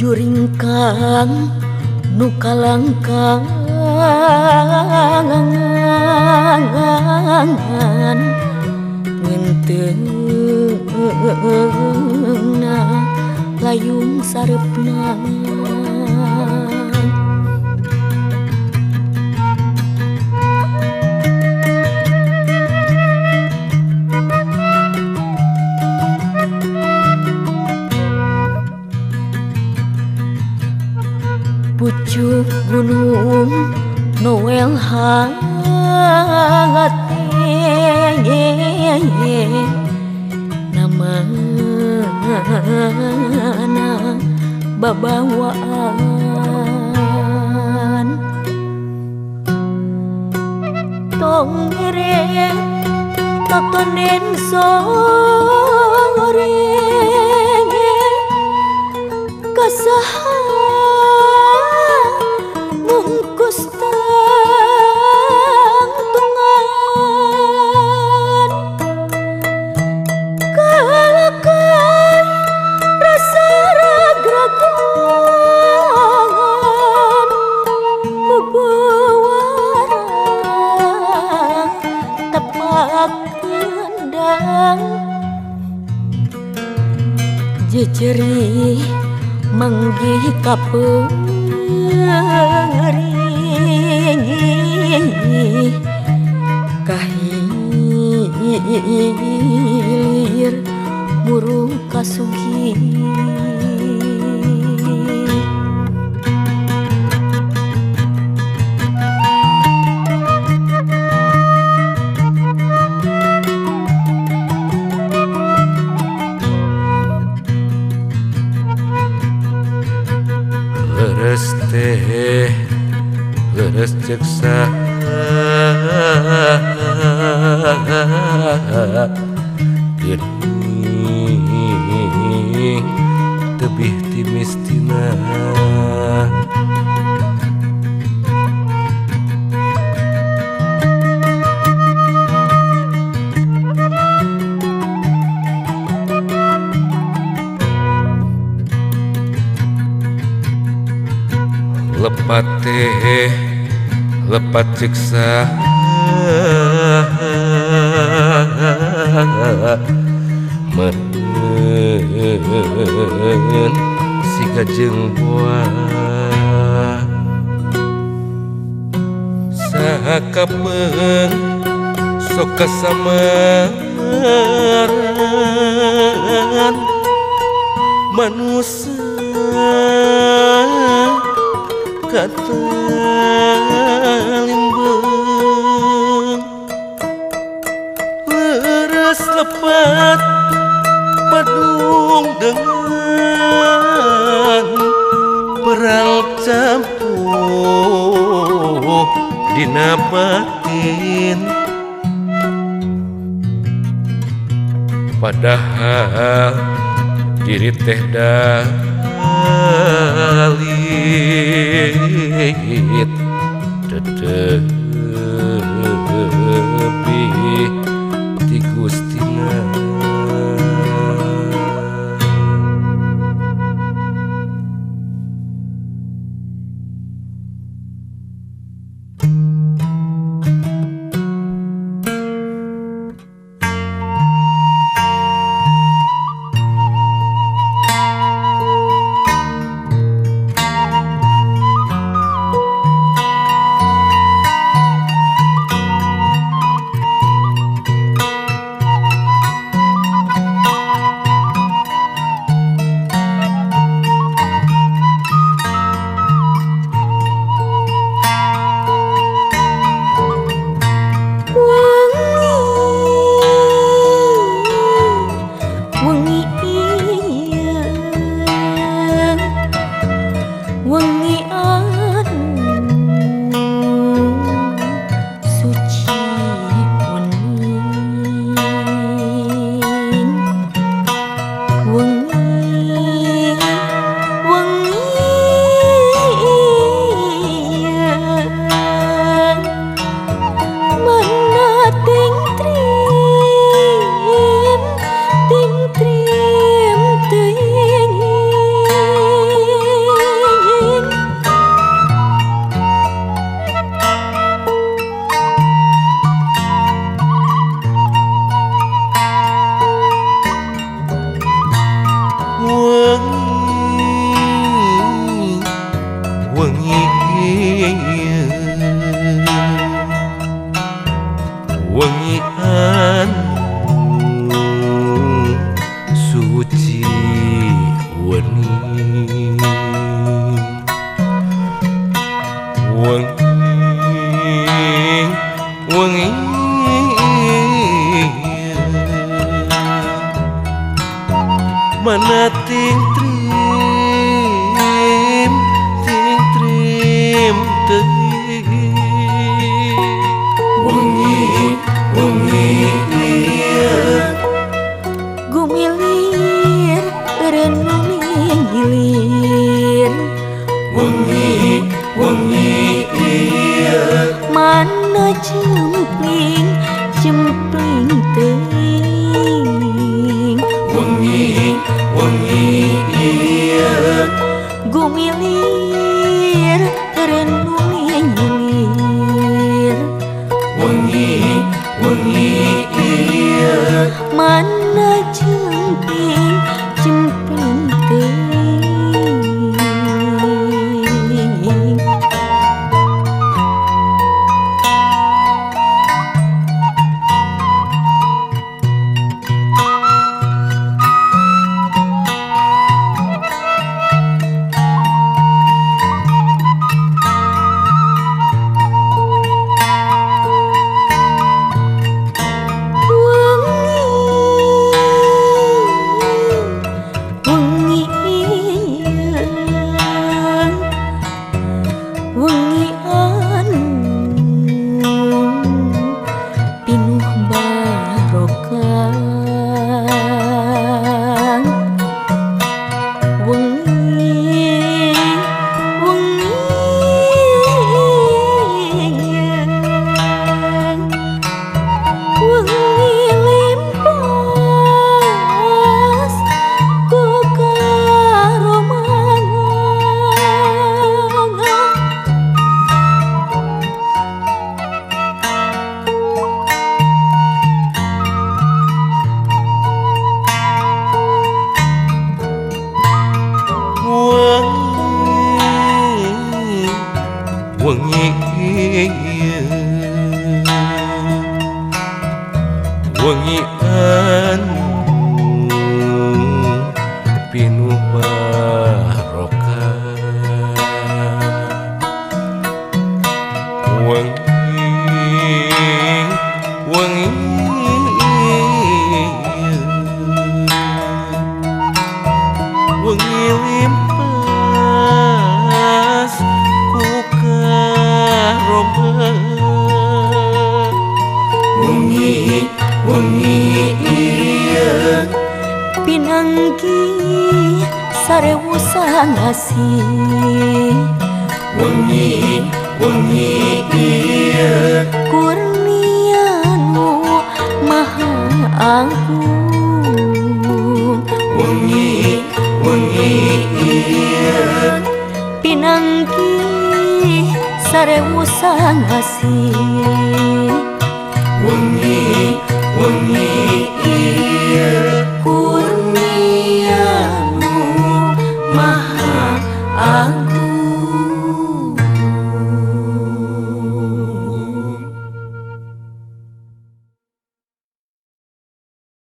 Juring kang nu kalangkangan ngenteungna layung sarepna pucuk gunung Noel hati namana babawaan tong ngirit totonen sore kasaha mungkus tangtungan kalakai rasa ragragongan bebawarang tepak kendang jejeri manggih kapengering kahilir murung kasugi leres teh leres ceksa geni tebih timistina lepat teh lepat ciksa meren si gajeng buah sakapeung sok kasameran manusia kata limbung leres lepat padung dengan perang campur dina batin padahal diri teh dalit tetep ti Gustina wengi mana ting trim teuing wengi gumilir renu ngilir wengi mana cempling teuing wengi gumilir renu ngilir wengi mana cempling teuing wengian pinuh barokah wengi limpas ku karomah wengi pinanggi sarewu sangasih wengi kurnianu maha agung wengi pinanggi sarewu sangasih